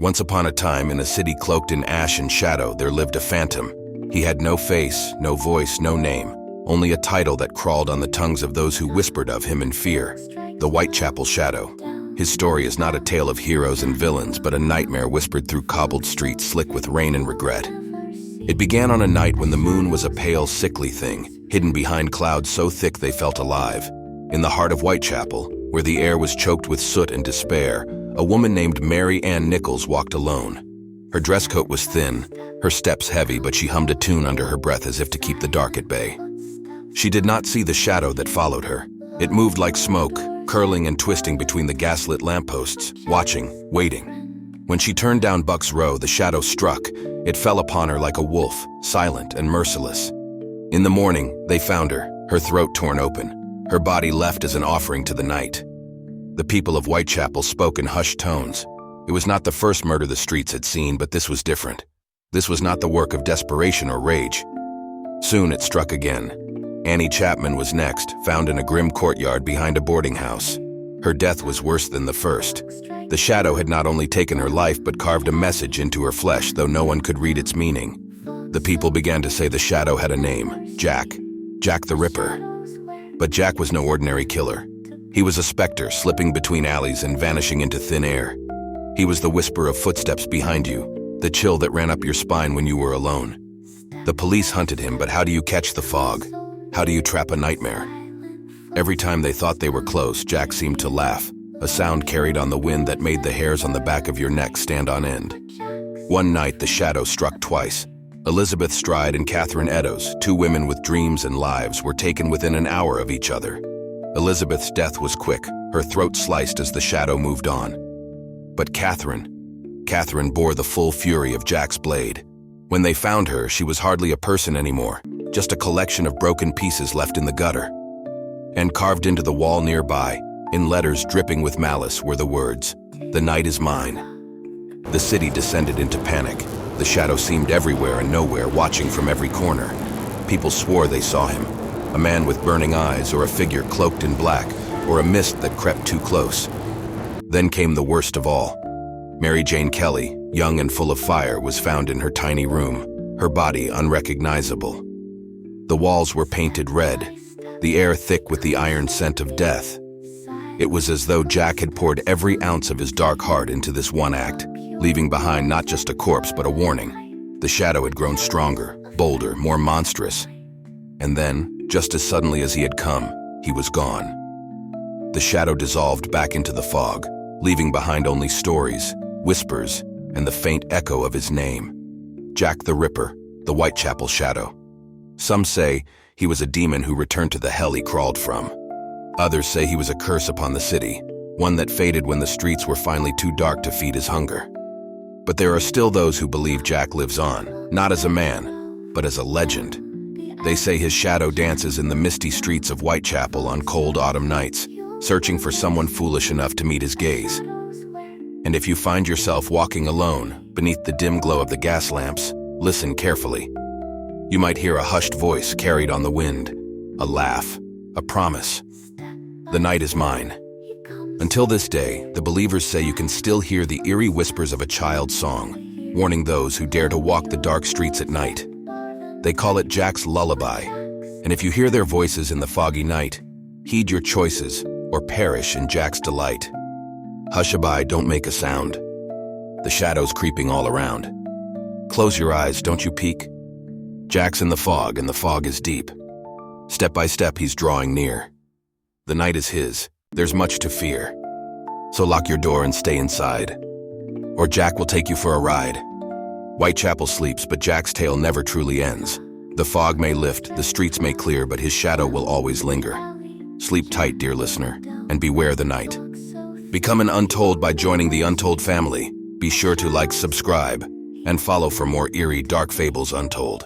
Once upon a time, in a city cloaked in ash and shadow, there lived a phantom. He had no face, no voice, no name, only a title that crawled on the tongues of those who whispered of him in fear: the Whitechapel Shadow. His story is not a tale of heroes and villains, but a nightmare whispered through cobbled streets slick with rain and regret. It began on a night when the moon was a pale, sickly thing, hidden behind clouds so thick they felt alive. In the heart of Whitechapel, where the air was choked with soot and despair, a woman named Mary Ann Nichols walked alone. Her dress coat was thin, her steps heavy, but she hummed a tune under her breath as if to keep the dark at bay. She did not see the shadow that followed her. It moved like smoke, curling and twisting between the gaslit lampposts, watching, waiting. When she turned down Buck's Row, the shadow struck. It fell upon her like a wolf, silent and merciless. In the morning, they found her, her throat torn open, her body left as an offering to the night. The people of Whitechapel spoke in hushed tones. It was not the first murder the streets had seen, but this was different. This was not the work of desperation or rage. Soon it struck again. Annie Chapman was next, found in a grim courtyard behind a boarding house. Her death was worse than the first. The shadow had not only taken her life, but carved a message into her flesh, though no one could read its meaning. The people began to say the shadow had a name: Jack the Ripper. But Jack was no ordinary killer. He was a specter, slipping between alleys and vanishing into thin air. He was the whisper of footsteps behind you, the chill that ran up your spine when you were alone. The police hunted him, but how do you catch the fog? How do you trap a nightmare? Every time they thought they were close, Jack seemed to laugh, a sound carried on the wind that made the hairs on the back of your neck stand on end. One night, the shadow struck twice. Elizabeth Stride and Catherine Eddowes, two women with dreams and lives, were taken within an hour of each other. Elizabeth's death was quick, her throat sliced as the shadow moved on. But Catherine bore the full fury of Jack's blade. When they found her, she was hardly a person anymore, just a collection of broken pieces left in the gutter. And carved into the wall nearby, in letters dripping with malice, were the words, "The night is mine." The city descended into panic. The shadow seemed everywhere and nowhere, watching from every corner. People swore they saw him, a man with burning eyes, or a figure cloaked in black, or a mist that crept too close. Then came the worst of all. Mary Jane Kelly, young and full of fire, was found in her tiny room, her body unrecognizable. The walls were painted red, the air thick with the iron scent of death. It was as though Jack had poured every ounce of his dark heart into this one act, leaving behind not just a corpse but a warning. The shadow had grown stronger, bolder, more monstrous. And then, just as suddenly as he had come, he was gone. The shadow dissolved back into the fog, leaving behind only stories, whispers, and the faint echo of his name. Jack the Ripper, the Whitechapel Shadow. Some say he was a demon who returned to the hell he crawled from. Others say he was a curse upon the city, one that faded when the streets were finally too dark to feed his hunger. But there are still those who believe Jack lives on, not as a man, but as a legend. They say his shadow dances in the misty streets of Whitechapel on cold autumn nights, searching for someone foolish enough to meet his gaze. And if you find yourself walking alone, beneath the dim glow of the gas lamps, listen carefully. You might hear a hushed voice carried on the wind, a laugh, a promise. The night is mine. Until this day, the believers say you can still hear the eerie whispers of a child's song, warning those who dare to walk the dark streets at night. They call it Jack's Lullaby, and if you hear their voices in the foggy night, heed your choices or perish in Jack's delight. Hushaby, don't make a sound. The shadow's creeping all around. Close your eyes, don't you peek? Jack's in the fog, and the fog is deep. Step by step, he's drawing near. The night is his. There's much to fear. So lock your door and stay inside, or Jack will take you for a ride. Whitechapel sleeps, but Jack's tale never truly ends. The fog may lift, the streets may clear, but his shadow will always linger. Sleep tight, dear listener, and beware the night. Become an Untold by joining the Untold family. Be sure to like, subscribe, and follow for more eerie, dark fables untold.